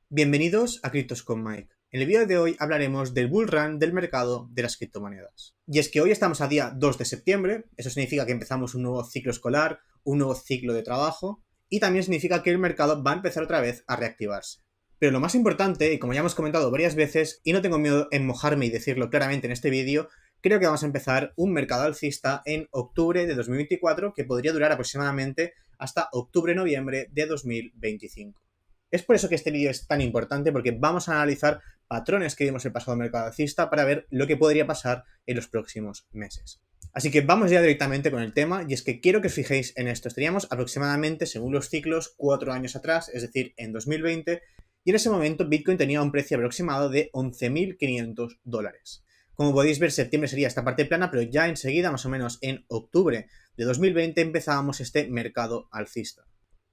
Bienvenidos a Criptos con Mike. En el vídeo de hoy hablaremos del bull run del mercado de las criptomonedas. Y es que hoy estamos a día 2 de septiembre, eso significa que empezamos un nuevo ciclo escolar, un nuevo ciclo de trabajo, y también significa que el mercado va a empezar otra vez a reactivarse. Pero lo más importante, y como ya hemos comentado varias veces, y no tengo miedo en mojarme y decirlo claramente en este vídeo, creo que vamos a empezar un mercado alcista en octubre de 2024 que podría durar aproximadamente hasta octubre-noviembre de 2025. Es por eso que este vídeo es tan importante, porque vamos a analizar patrones que vimos en el pasado mercado alcista para ver lo que podría pasar en los próximos meses. Así que vamos ya directamente con el tema, y es que quiero que os fijéis en esto. Estaríamos aproximadamente, según los ciclos, 4 años atrás, es decir, en 2020, y en ese momento Bitcoin tenía un precio aproximado de $11.500. Como podéis ver, septiembre sería esta parte plana, pero ya enseguida, más o menos en octubre de 2020, empezábamos este mercado alcista.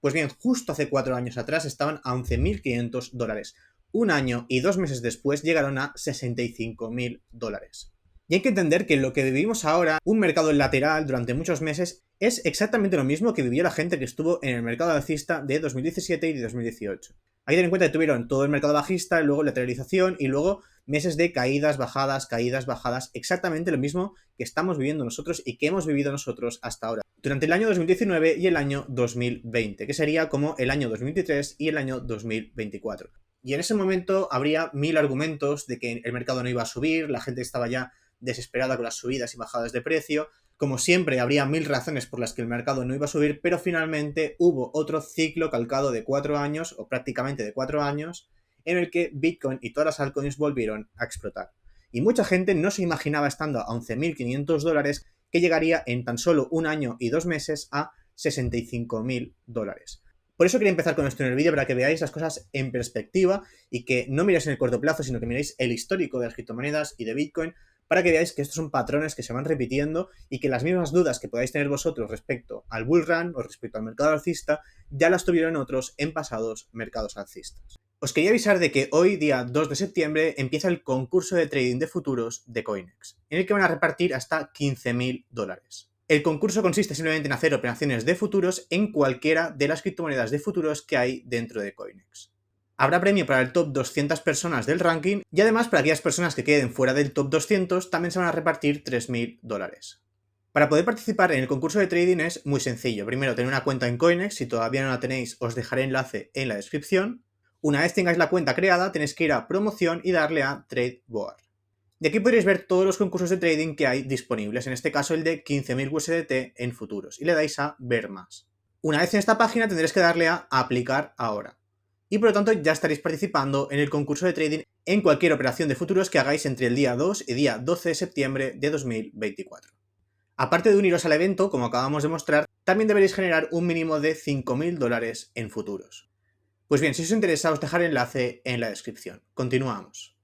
Pues bien, justo hace 4 años atrás estaban a $11.500. Un año y 2 meses después llegaron a $65.000. Y hay que entender que lo que vivimos ahora, un mercado lateral durante muchos meses, es exactamente lo mismo que vivió la gente que estuvo en el mercado alcista de 2017 y de 2018. Hay que tener en cuenta que tuvieron todo el mercado bajista, luego lateralización y luego meses de caídas, bajadas, exactamente lo mismo que estamos viviendo nosotros y que hemos vivido nosotros hasta ahora, durante el año 2019 y el año 2020, que sería como el año 2023 y el año 2024. Y en ese momento habría 1000 argumentos de que el mercado no iba a subir, la gente estaba ya desesperada con las subidas y bajadas de precio. Como siempre, habría 1000 razones por las que el mercado no iba a subir, pero finalmente hubo otro ciclo calcado de 4 años, o prácticamente de 4 años, en el que Bitcoin y todas las altcoins volvieron a explotar. Y mucha gente no se imaginaba, estando a $11.500, que llegaría en tan solo un año y 2 meses a $65.000. Por eso quería empezar con esto en el vídeo, para que veáis las cosas en perspectiva y que no miréis en el corto plazo, sino que miréis el histórico de las criptomonedas y de Bitcoin, para que veáis que estos son patrones que se van repitiendo y que las mismas dudas que podáis tener vosotros respecto al bull run o respecto al mercado alcista ya las tuvieron otros en pasados mercados alcistas. Os quería avisar de que hoy, día 2 de septiembre, empieza el concurso de trading de futuros de Coinex, en el que van a repartir hasta $15.000. El concurso consiste simplemente en hacer operaciones de futuros en cualquiera de las criptomonedas de futuros que hay dentro de Coinex. Habrá premio para el top 200 personas del ranking, y además para aquellas personas que queden fuera del top 200 también se van a repartir $3.000. Para poder participar en el concurso de trading es muy sencillo. Primero, tener una cuenta en Coinex. Si todavía no la tenéis, os dejaré enlace en la descripción. Una vez tengáis la cuenta creada, tenéis que ir a promoción y darle a Trade Board. Y aquí podréis ver todos los concursos de trading que hay disponibles, en este caso el de 15.000 USDT en futuros, y le dais a ver más. Una vez en esta página tendréis que darle a aplicar ahora. Y por lo tanto ya estaréis participando en el concurso de trading en cualquier operación de futuros que hagáis entre el día 2 y día 12 de septiembre de 2024. Aparte de uniros al evento, como acabamos de mostrar, también deberéis generar un mínimo de $5.000 en futuros. Pues bien, si os interesa, os dejaré el enlace en la descripción. Continuamos.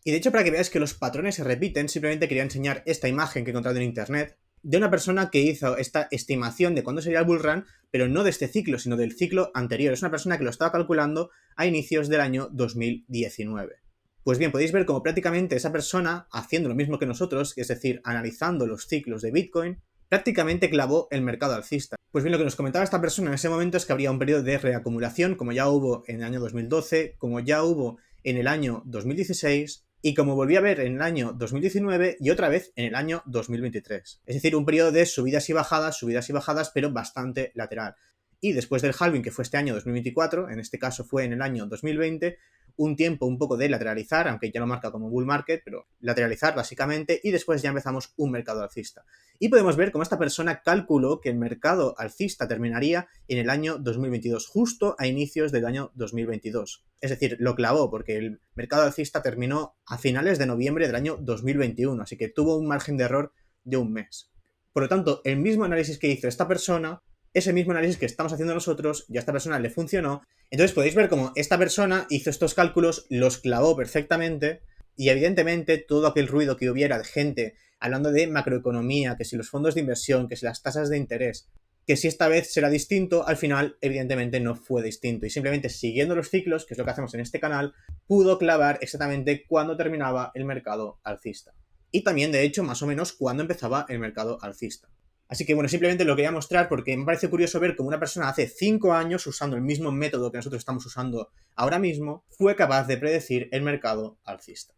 Y de hecho, para que veáis que los patrones se repiten, simplemente quería enseñar esta imagen que he encontrado en internet de una persona que hizo esta estimación de cuándo sería el bull run, pero no de este ciclo, sino del ciclo anterior. Es una persona que lo estaba calculando a inicios del año 2019. Pues bien, podéis ver cómo prácticamente esa persona, haciendo lo mismo que nosotros, es decir, analizando los ciclos de Bitcoin, prácticamente clavó el mercado alcista. Pues bien, lo que nos comentaba esta persona en ese momento es que habría un periodo de reacumulación, como ya hubo en el año 2012, como ya hubo en el año 2016, y como volví a ver en el año 2019 y otra vez en el año 2023. Es decir, un periodo de subidas y bajadas, pero bastante lateral. Y después del halving, que fue este año 2024, en este caso fue en el año 2020, un tiempo un poco de lateralizar, aunque ya lo marca como bull market, pero lateralizar básicamente, y después ya empezamos un mercado alcista. Y podemos ver cómo esta persona calculó que el mercado alcista terminaría en el año 2022, justo a inicios del año 2022. Es decir, lo clavó, porque el mercado alcista terminó a finales de noviembre del año 2021, así que tuvo un margen de error de un mes. Por lo tanto, el mismo análisis que hizo esta persona, ese mismo análisis que estamos haciendo nosotros, y a esta persona le funcionó. Entonces podéis ver cómo esta persona hizo estos cálculos, los clavó perfectamente, y evidentemente todo aquel ruido que hubiera de gente hablando de macroeconomía, que si los fondos de inversión, que si las tasas de interés, que si esta vez será distinto, al final evidentemente no fue distinto, y simplemente siguiendo los ciclos, que es lo que hacemos en este canal, pudo clavar exactamente cuándo terminaba el mercado alcista. Y también, de hecho, más o menos cuándo empezaba el mercado alcista. Así que bueno, simplemente lo quería mostrar porque me parece curioso ver cómo una persona hace 5 años, usando el mismo método que nosotros estamos usando ahora mismo, fue capaz de predecir el mercado alcista.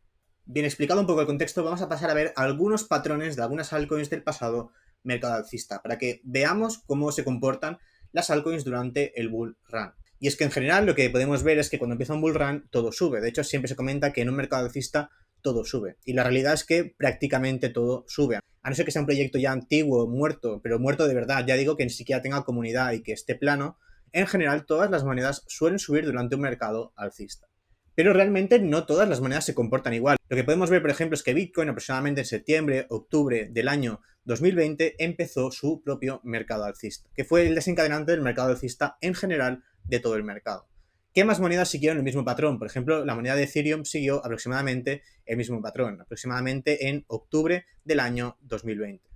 Bien explicado un poco el contexto, vamos a pasar a ver algunos patrones de algunas altcoins del pasado mercado alcista, para que veamos cómo se comportan las altcoins durante el bull run. Y es que en general lo que podemos ver es que cuando empieza un bull run todo sube. De hecho, siempre se comenta que en un mercado alcista todo sube. Y la realidad es que prácticamente todo sube. A no ser que sea un proyecto ya antiguo, muerto, pero muerto de verdad, ya digo que ni siquiera tenga comunidad y que esté plano, en general todas las monedas suelen subir durante un mercado alcista. Pero realmente no todas las monedas se comportan igual. Lo que podemos ver, por ejemplo, es que Bitcoin aproximadamente en septiembre, octubre del año 2020 empezó su propio mercado alcista, que fue el desencadenante del mercado alcista en general de todo el mercado. ¿Qué más monedas siguieron el mismo patrón? Por ejemplo, la moneda de Ethereum siguió aproximadamente el mismo patrón, aproximadamente en octubre del año 2020.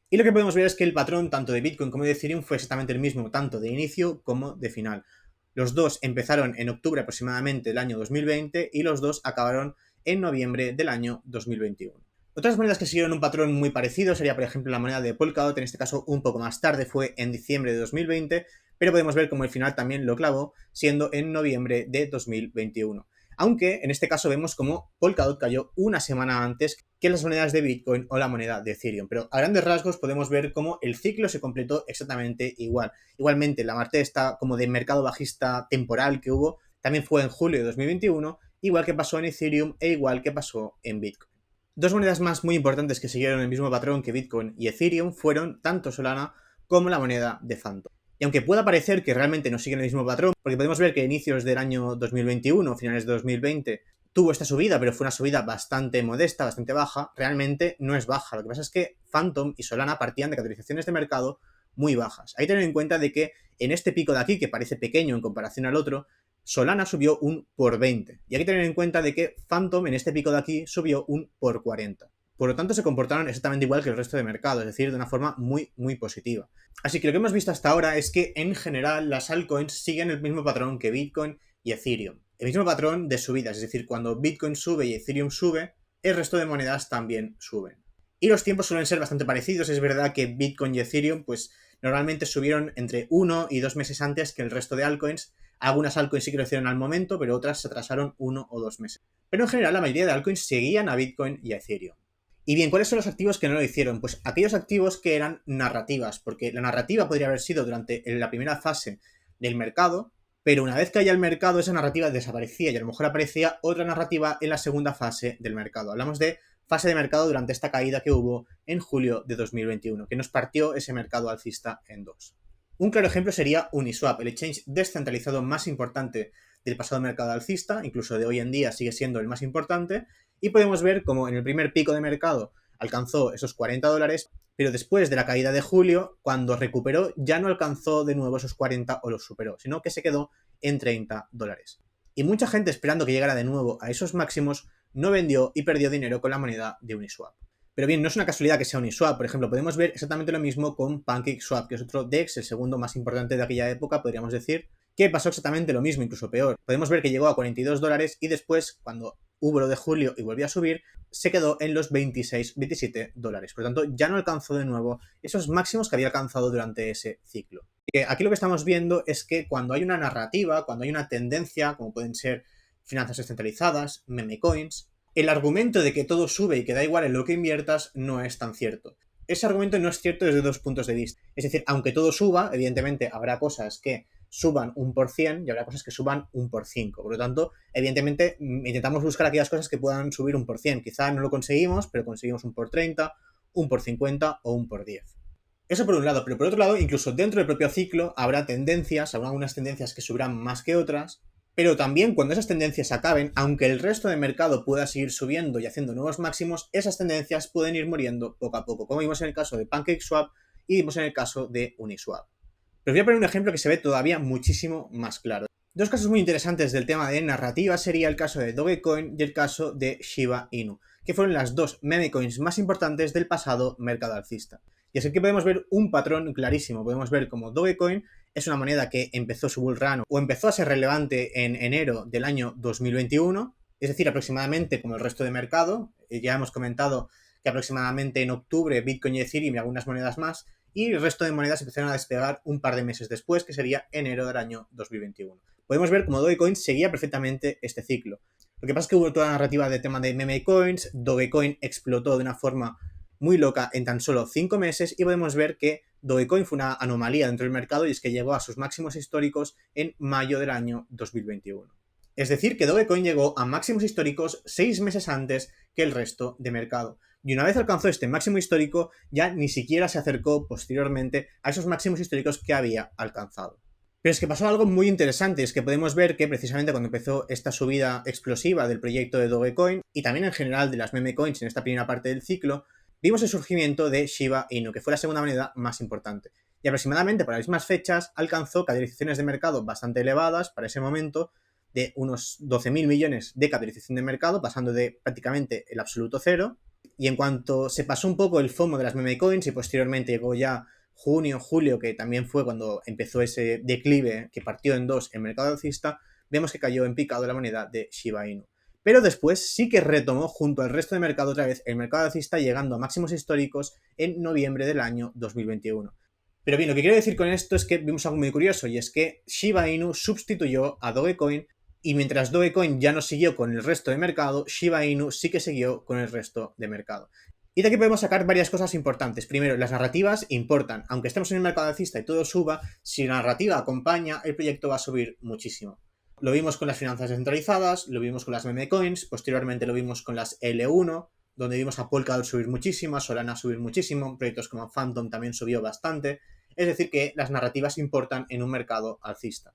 Y lo que podemos ver es que el patrón tanto de Bitcoin como de Ethereum fue exactamente el mismo, tanto de inicio como de final. Los dos empezaron en octubre aproximadamente del año 2020 y los dos acabaron en noviembre del año 2021. Otras monedas que siguieron un patrón muy parecido sería, por ejemplo, la moneda de Polkadot, en este caso un poco más tarde, fue en diciembre de 2020, pero podemos ver como el final también lo clavó, siendo en noviembre de 2021. Aunque en este caso vemos como Polkadot cayó una semana antes que las monedas de Bitcoin o la moneda de Ethereum. Pero a grandes rasgos podemos ver cómo el ciclo se completó exactamente igual. Igualmente, la parte esta como de mercado bajista temporal que hubo también fue en julio de 2021, igual que pasó en Ethereum e igual que pasó en Bitcoin. Dos monedas más muy importantes que siguieron el mismo patrón que Bitcoin y Ethereum fueron tanto Solana como la moneda de Phantom. Y aunque pueda parecer que realmente no siguen el mismo patrón, porque podemos ver que a inicios del año 2021, finales de 2020, tuvo esta subida, pero fue una subida bastante modesta, bastante baja, realmente no es baja. Lo que pasa es que Phantom y Solana partían de capitalizaciones de mercado muy bajas. Hay que tener en cuenta de que en este pico de aquí, que parece pequeño en comparación al otro, Solana subió un por 20. Y hay que tener en cuenta de que Phantom en este pico de aquí subió un por 40. Por lo tanto, se comportaron exactamente igual que el resto de mercado, es decir, de una forma muy, muy positiva. Así que lo que hemos visto hasta ahora es que, en general, las altcoins siguen el mismo patrón que Bitcoin y Ethereum. El mismo patrón de subidas, es decir, cuando Bitcoin sube y Ethereum sube, el resto de monedas también suben. Y los tiempos suelen ser bastante parecidos. Es verdad que Bitcoin y Ethereum, pues, normalmente subieron entre 1 y 2 meses antes que el resto de altcoins. Algunas altcoins sí que lo hicieron al momento, pero otras se atrasaron 1 o 2 meses. Pero en general, la mayoría de altcoins seguían a Bitcoin y a Ethereum. Y bien, ¿cuáles son los activos que no lo hicieron? Pues aquellos activos que eran narrativas, porque la narrativa podría haber sido durante la primera fase del mercado, pero una vez que haya el mercado, esa narrativa desaparecía y a lo mejor aparecía otra narrativa en la segunda fase del mercado. Hablamos de fase de mercado durante esta caída que hubo en julio de 2021, que nos partió ese mercado alcista en dos. Un claro ejemplo sería Uniswap, el exchange descentralizado más importante del pasado mercado alcista, incluso de hoy en día sigue siendo el más importante, y podemos ver cómo en el primer pico de mercado alcanzó esos $40, pero después de la caída de julio, cuando recuperó, ya no alcanzó de nuevo esos 40 o los superó, sino que se quedó en $30. Y mucha gente esperando que llegara de nuevo a esos máximos no vendió y perdió dinero con la moneda de Uniswap. Pero bien, no es una casualidad que sea Uniswap. Por ejemplo, podemos ver exactamente lo mismo con PancakeSwap, que es otro DEX, el segundo más importante de aquella época, podríamos decir, que pasó exactamente lo mismo, incluso peor. Podemos ver que llegó a $42 y después, cuando hubo lo de julio y volvió a subir, se quedó en los 26, $27. Por lo tanto, ya no alcanzó de nuevo esos máximos que había alcanzado durante ese ciclo. Aquí lo que estamos viendo es que cuando hay una narrativa, cuando hay una tendencia, como pueden ser finanzas descentralizadas, meme coins, el argumento de que todo sube y que da igual en lo que inviertas no es tan cierto. Ese argumento no es cierto desde dos puntos de vista. Es decir, aunque todo suba, evidentemente habrá cosas que suban un por 100 y habrá cosas que suban un por 5. Por lo tanto, evidentemente, intentamos buscar aquellas cosas que puedan subir un por 100. Quizá no lo conseguimos, pero conseguimos un por 30, un por 50 o un por 10. Eso por un lado, pero por otro lado, incluso dentro del propio ciclo habrá tendencias, habrá algunas tendencias que subirán más que otras, pero también cuando esas tendencias acaben, aunque el resto del mercado pueda seguir subiendo y haciendo nuevos máximos, esas tendencias pueden ir muriendo poco a poco, como vimos en el caso de PancakeSwap y vimos en el caso de Uniswap. Pero voy a poner un ejemplo que se ve todavía muchísimo más claro. Dos casos muy interesantes del tema de narrativa sería el caso de Dogecoin y el caso de Shiba Inu, que fueron las dos meme coins más importantes del pasado mercado alcista. Y es que podemos ver un patrón clarísimo. Podemos ver como Dogecoin es una moneda que empezó su bull run o empezó a ser relevante en enero del año 2021, es decir, aproximadamente como el resto de mercado. Ya hemos comentado que aproximadamente en octubre Bitcoin y Ethereum y algunas monedas más y el resto de monedas empezaron a despegar un par de meses después, que sería enero del año 2021. Podemos ver cómo Dogecoin seguía perfectamente este ciclo. Lo que pasa es que hubo toda la narrativa de tema de meme coins, Dogecoin explotó de una forma muy loca en tan solo 5 meses y podemos ver que Dogecoin fue una anomalía dentro del mercado y es que llegó a sus máximos históricos en mayo del año 2021. Es decir, que Dogecoin llegó a máximos históricos 6 meses antes que el resto de mercado. Y una vez alcanzó este máximo histórico, ya ni siquiera se acercó posteriormente a esos máximos históricos que había alcanzado. Pero es que pasó algo muy interesante, es que podemos ver que precisamente cuando empezó esta subida explosiva del proyecto de Dogecoin y también en general de las meme coins en esta primera parte del ciclo, vimos el surgimiento de Shiba Inu, que fue la segunda moneda más importante. Y aproximadamente por las mismas fechas alcanzó capitalizaciones de mercado bastante elevadas para ese momento, de unos 12.000 millones de capitalización de mercado, pasando de prácticamente el absoluto cero. Y en cuanto se pasó un poco el FOMO de las meme coins y posteriormente llegó ya junio, julio, que también fue cuando empezó ese declive que partió en dos el mercado alcista, vemos que cayó en picado la moneda de Shiba Inu. Pero después sí que retomó junto al resto del mercado otra vez el mercado alcista, llegando a máximos históricos en noviembre del año 2021. Pero bien, lo que quiero decir con esto es que vimos algo muy curioso, y es que Shiba Inu sustituyó a Dogecoin, y mientras Dogecoin ya no siguió con el resto de mercado, Shiba Inu sí que siguió con el resto de mercado. Y de aquí podemos sacar varias cosas importantes. Primero, las narrativas importan. Aunque estemos en el mercado alcista y todo suba, si la narrativa acompaña, el proyecto va a subir muchísimo. Lo vimos con las finanzas descentralizadas, lo vimos con las meme coins, posteriormente lo vimos con las L1, donde vimos a Polkadot subir muchísimo, a Solana subir muchísimo, proyectos como Phantom también subió bastante. Es decir, que las narrativas importan en un mercado alcista.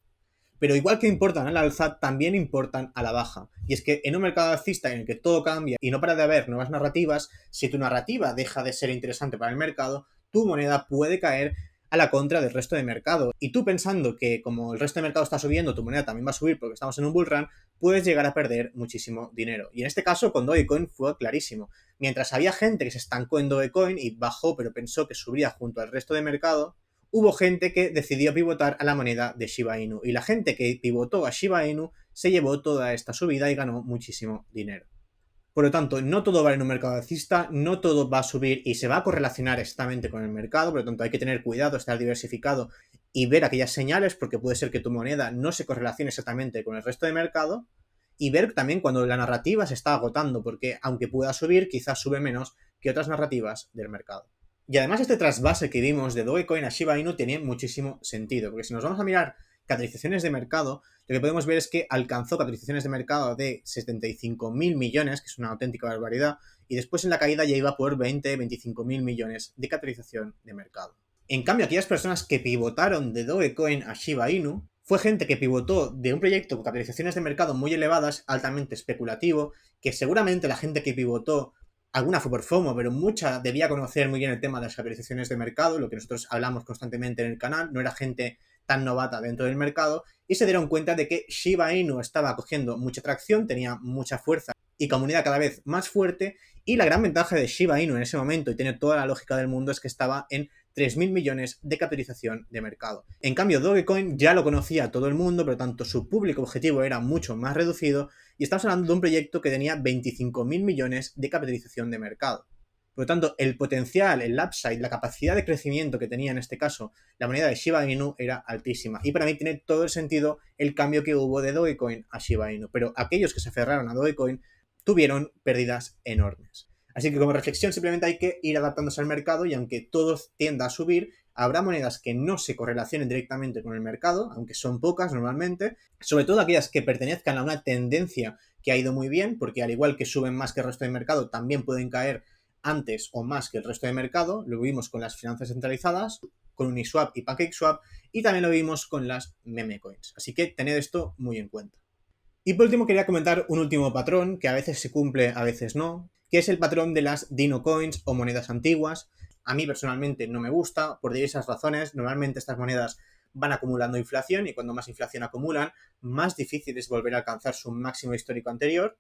Pero igual que importan al alza, también importan a la baja. Y es que en un mercado alcista en el que todo cambia y no para de haber nuevas narrativas, si tu narrativa deja de ser interesante para el mercado, tu moneda puede caer a la contra del resto de mercado. Y tú pensando que como el resto del mercado está subiendo, tu moneda también va a subir porque estamos en un bull run, puedes llegar a perder muchísimo dinero. Y en este caso con Dogecoin fue clarísimo. Mientras había gente que se estancó en Dogecoin y bajó pero pensó que subiría junto al resto de mercado, hubo gente que decidió pivotar a la moneda de Shiba Inu. Y la gente que pivotó a Shiba Inu se llevó toda esta subida y ganó muchísimo dinero. Por lo tanto, no todo va en un mercado alcista, no todo va a subir y se va a correlacionar exactamente con el mercado, por lo tanto hay que tener cuidado, estar diversificado y ver aquellas señales, porque puede ser que tu moneda no se correlacione exactamente con el resto del mercado, y ver también cuando la narrativa se está agotando, porque aunque pueda subir, quizás sube menos que otras narrativas del mercado. Y además este trasvase que vimos de Dogecoin a Shiba Inu tiene muchísimo sentido, porque si nos vamos a mirar capitalizaciones de mercado, lo que podemos ver es que alcanzó capitalizaciones de mercado de 75.000 millones, que es una auténtica barbaridad, y después en la caída ya iba por 20-25.000 millones de capitalización de mercado. En cambio, aquellas personas que pivotaron de Dogecoin a Shiba Inu, fue gente que pivotó de un proyecto con capitalizaciones de mercado muy elevadas, altamente especulativo, que seguramente la gente que pivotó, alguna fue por FOMO, pero mucha debía conocer muy bien el tema de las capitalizaciones de mercado, lo que nosotros hablamos constantemente en el canal, no era gente tan novata dentro del mercado, y se dieron cuenta de que Shiba Inu estaba cogiendo mucha tracción, tenía mucha fuerza y comunidad cada vez más fuerte, y la gran ventaja de Shiba Inu en ese momento, y tiene toda la lógica del mundo, es que estaba en 3.000 millones de capitalización de mercado. En cambio, Dogecoin ya lo conocía todo el mundo, pero tanto su público objetivo era mucho más reducido, y estamos hablando de un proyecto que tenía 25.000 millones de capitalización de mercado. Por lo tanto, el potencial, el upside, la capacidad de crecimiento que tenía en este caso la moneda de Shiba Inu era altísima. Y para mí tiene todo el sentido el cambio que hubo de Dogecoin a Shiba Inu. Pero aquellos que se aferraron a Dogecoin tuvieron pérdidas enormes. Así que como reflexión simplemente hay que ir adaptándose al mercado, y aunque todo tienda a subir, habrá monedas que no se correlacionen directamente con el mercado, aunque son pocas normalmente, sobre todo aquellas que pertenezcan a una tendencia que ha ido muy bien, porque al igual que suben más que el resto del mercado, también pueden caer antes o más que el resto del mercado. Lo vimos con las finanzas centralizadas, con Uniswap y PancakeSwap, y también lo vimos con las meme coins. Así que tened esto muy en cuenta. Y por último quería comentar un último patrón que a veces se cumple, a veces no, que es el patrón de las Dino Coins o monedas antiguas. A mí personalmente no me gusta por diversas razones. Normalmente estas monedas van acumulando inflación, y cuando más inflación acumulan, más difícil es volver a alcanzar su máximo histórico anterior.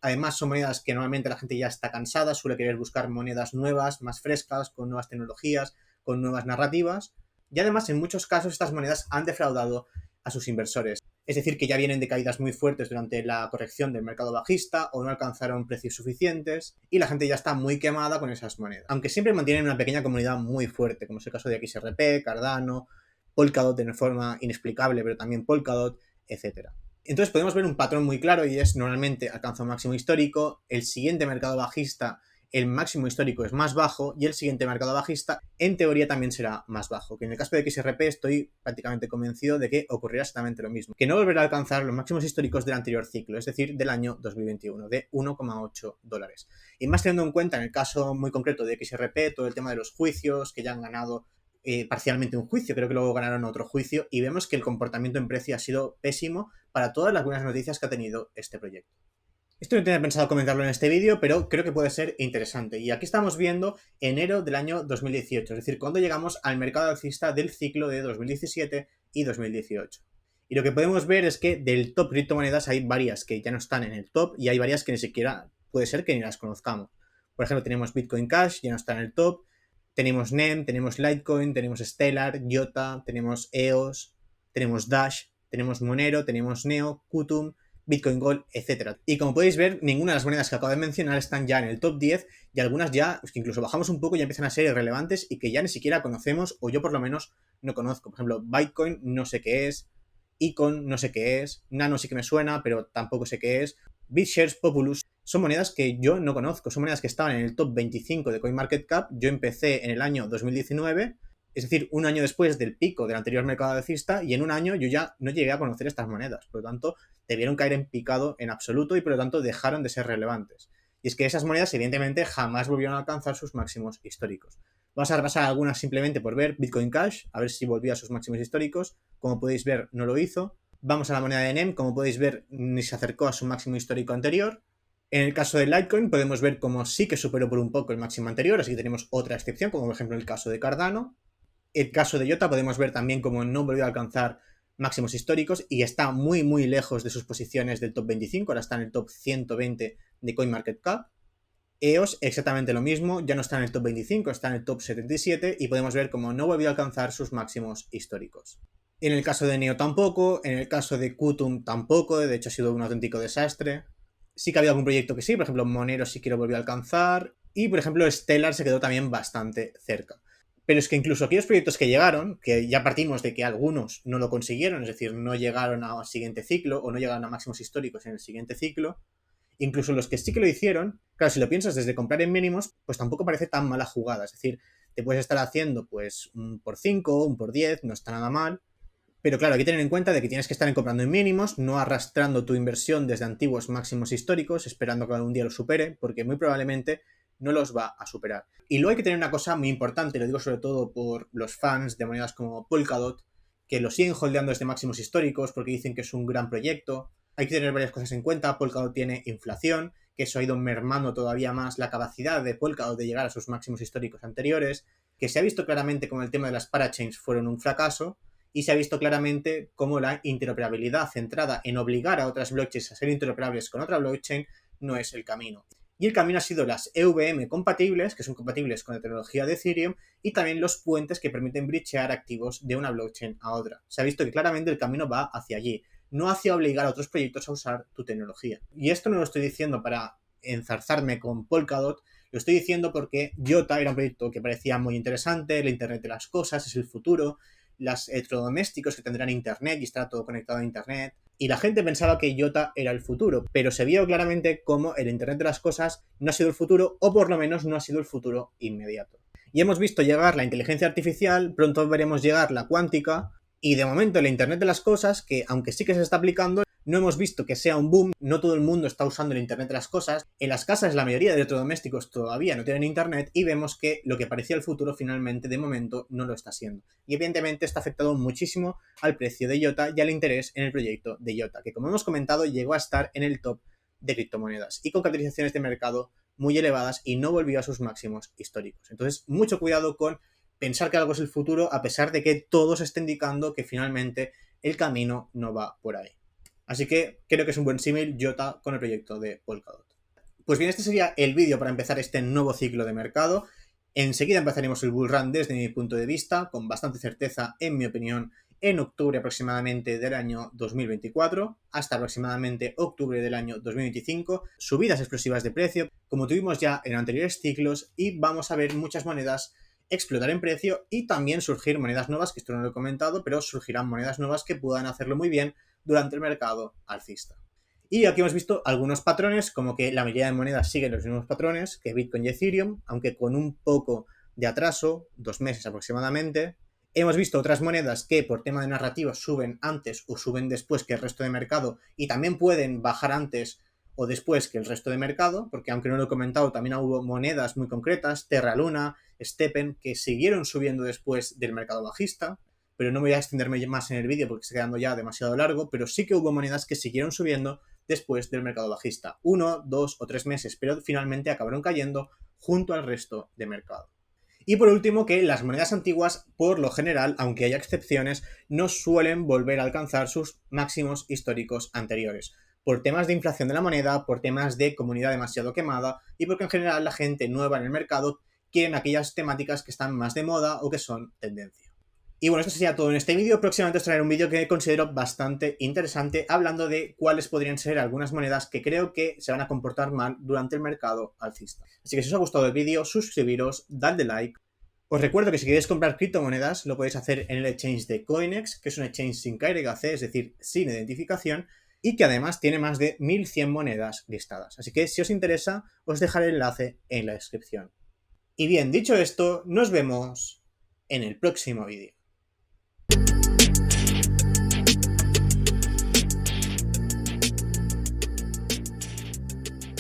Además, son monedas que normalmente la gente ya está cansada, suele querer buscar monedas nuevas, más frescas, con nuevas tecnologías, con nuevas narrativas. Y además, en muchos casos, estas monedas han defraudado a sus inversores. Es decir, que ya vienen de caídas muy fuertes durante la corrección del mercado bajista o no alcanzaron precios suficientes y la gente ya está muy quemada con esas monedas. Aunque siempre mantienen una pequeña comunidad muy fuerte, como es el caso de XRP, Cardano, Polkadot de forma inexplicable, pero también Polkadot, etcétera. Entonces podemos ver un patrón muy claro y es normalmente alcanza un máximo histórico, el siguiente mercado bajista, el máximo histórico es más bajo y el siguiente mercado bajista en teoría también será más bajo, que en el caso de XRP estoy prácticamente convencido de que ocurrirá exactamente lo mismo, que no volverá a alcanzar los máximos históricos del anterior ciclo, es decir, del año 2021, de 1,8 dólares. Y más teniendo en cuenta en el caso muy concreto de XRP todo el tema de los juicios que ya han ganado parcialmente un juicio, creo que luego ganaron otro juicio y vemos que el comportamiento en precio ha sido pésimo para todas las buenas noticias que ha tenido este proyecto. Esto no tenía pensado comentarlo en este vídeo, pero creo que puede ser interesante. Y aquí estamos viendo enero del año 2018, es decir, cuando llegamos al mercado alcista del ciclo de 2017 y 2018. Y lo que podemos ver es que del top criptomonedas hay varias que ya no están en el top y hay varias que ni siquiera puede ser que ni las conozcamos. Por ejemplo, tenemos Bitcoin Cash, ya no está en el top. Tenemos NEM, tenemos Litecoin, tenemos Stellar, IOTA, tenemos EOS, tenemos Dash, tenemos Monero, tenemos Neo, Qtum, Bitcoin Gold, etc. Y como podéis ver, ninguna de las monedas que acabo de mencionar están ya en el top 10 y algunas ya, pues que incluso bajamos un poco y ya empiezan a ser irrelevantes y que ya ni siquiera conocemos o yo por lo menos no conozco. Por ejemplo, Bitcoin no sé qué es, Icon no sé qué es, Nano sí que me suena, pero tampoco sé qué es, BitShares, Populus, son monedas que yo no conozco, son monedas que estaban en el top 25 de CoinMarketCap, yo empecé en el año 2019, es decir, un año después del pico del anterior mercado alcista, y en un año yo ya no llegué a conocer estas monedas, por lo tanto, debieron caer en picado en absoluto y por lo tanto dejaron de ser relevantes. Y es que esas monedas evidentemente jamás volvieron a alcanzar sus máximos históricos. Vamos a repasar algunas simplemente por ver. Bitcoin Cash, a ver si volvió a sus máximos históricos. Como podéis ver, no lo hizo. Vamos a la moneda de NEM, como podéis ver, ni se acercó a su máximo histórico anterior. En el caso de Litecoin podemos ver como sí que superó por un poco el máximo anterior, así que tenemos otra excepción, como por ejemplo el caso de Cardano. El caso de IOTA podemos ver también como no volvió a alcanzar máximos históricos y está muy muy lejos de sus posiciones del top 25, ahora está en el top 120 de CoinMarketCap. EOS exactamente lo mismo, ya no está en el top 25, está en el top 77 y podemos ver cómo no volvió a alcanzar sus máximos históricos. En el caso de Neo tampoco, en el caso de Qtum tampoco, de hecho ha sido un auténtico desastre. Sí que ha habido algún proyecto que sí, por ejemplo Monero sí que lo volvió a alcanzar y por ejemplo Stellar se quedó también bastante cerca. Pero es que incluso aquellos proyectos que llegaron, que ya partimos de que algunos no lo consiguieron, es decir, no llegaron al siguiente ciclo o no llegaron a máximos históricos en el siguiente ciclo, incluso los que sí que lo hicieron, claro, si lo piensas desde comprar en mínimos, pues tampoco parece tan mala jugada. Es decir, te puedes estar haciendo pues un por 5, un por 10, no está nada mal. Pero claro, hay que tener en cuenta de que tienes que estar comprando en mínimos, no arrastrando tu inversión desde antiguos máximos históricos, esperando que algún día lo supere, porque muy probablemente no los va a superar. Y luego hay que tener una cosa muy importante, lo digo sobre todo por los fans de monedas como Polkadot, que lo siguen holdeando desde máximos históricos porque dicen que es un gran proyecto. Hay que tener varias cosas en cuenta. Polkadot tiene inflación, que eso ha ido mermando todavía más la capacidad de Polkadot de llegar a sus máximos históricos anteriores, que se ha visto claramente como el tema de las parachains fueron un fracaso, y se ha visto claramente cómo la interoperabilidad centrada en obligar a otras blockchains a ser interoperables con otra blockchain no es el camino. Y el camino ha sido las EVM compatibles, que son compatibles con la tecnología de Ethereum, y también los puentes que permiten bridgear activos de una blockchain a otra. Se ha visto que claramente el camino va hacia allí, no hacia obligar a otros proyectos a usar tu tecnología. Y esto no lo estoy diciendo para enzarzarme con Polkadot, lo estoy diciendo porque IOTA era un proyecto que parecía muy interesante, el Internet de las cosas es el futuro, los electrodomésticos que tendrán internet y estará todo conectado a internet. Y la gente pensaba que IOTA era el futuro, pero se vio claramente cómo el internet de las cosas no ha sido el futuro, o por lo menos no ha sido el futuro inmediato. Y hemos visto llegar la inteligencia artificial, pronto veremos llegar la cuántica, y de momento el internet de las cosas, que aunque sí que se está aplicando, no hemos visto que sea un boom, no todo el mundo está usando el Internet de las cosas. En las casas la mayoría de electrodomésticos todavía no tienen Internet y vemos que lo que parecía el futuro finalmente de momento no lo está siendo. Y evidentemente está afectado muchísimo al precio de IOTA y al interés en el proyecto de IOTA, que como hemos comentado llegó a estar en el top de criptomonedas y con capitalizaciones de mercado muy elevadas y no volvió a sus máximos históricos. Entonces, mucho cuidado con pensar que algo es el futuro a pesar de que todos estén indicando que finalmente el camino no va por ahí. Así que creo que es un buen símil IOTA con el proyecto de Polkadot. Pues bien, este sería el vídeo para empezar este nuevo ciclo de mercado. Enseguida empezaremos el bull run desde mi punto de vista, con bastante certeza, en mi opinión, en octubre aproximadamente del año 2024 hasta aproximadamente octubre del año 2025, subidas explosivas de precio como tuvimos ya en anteriores ciclos, y vamos a ver muchas monedas explotar en precio y también surgir monedas nuevas, que esto no lo he comentado, pero surgirán monedas nuevas que puedan hacerlo muy bien durante el mercado alcista. Y aquí hemos visto algunos patrones, como que la mayoría de monedas siguen los mismos patrones que Bitcoin y Ethereum, aunque con un poco de atraso, 2 meses aproximadamente. Hemos visto otras monedas que por tema de narrativa suben antes o suben después que el resto de mercado, y también pueden bajar antes o después que el resto de mercado, porque aunque no lo he comentado, también hubo monedas muy concretas, Terra Luna, Steppen, que siguieron subiendo después del mercado bajista, pero no voy a extenderme más en el vídeo porque está quedando ya demasiado largo, pero sí que hubo monedas que siguieron subiendo después del mercado bajista, 1, 2 o 3 meses, pero finalmente acabaron cayendo junto al resto de mercado. Y por último, que las monedas antiguas, por lo general, aunque haya excepciones, no suelen volver a alcanzar sus máximos históricos anteriores, por temas de inflación de la moneda, por temas de comunidad demasiado quemada y porque en general la gente nueva en el mercado quiere aquellas temáticas que están más de moda o que son tendencia. Y bueno, esto sería todo en este vídeo. Próximamente os traeré un vídeo que considero bastante interesante, hablando de cuáles podrían ser algunas monedas que creo que se van a comportar mal durante el mercado alcista. Así que si os ha gustado el vídeo, suscribiros, dadle like. Os recuerdo que si queréis comprar criptomonedas, lo podéis hacer en el exchange de Coinex, que es un exchange sin KYC, es decir, sin identificación, y que además tiene más de 1100 monedas listadas. Así que si os interesa, os dejaré el enlace en la descripción. Y bien, dicho esto, nos vemos en el próximo vídeo.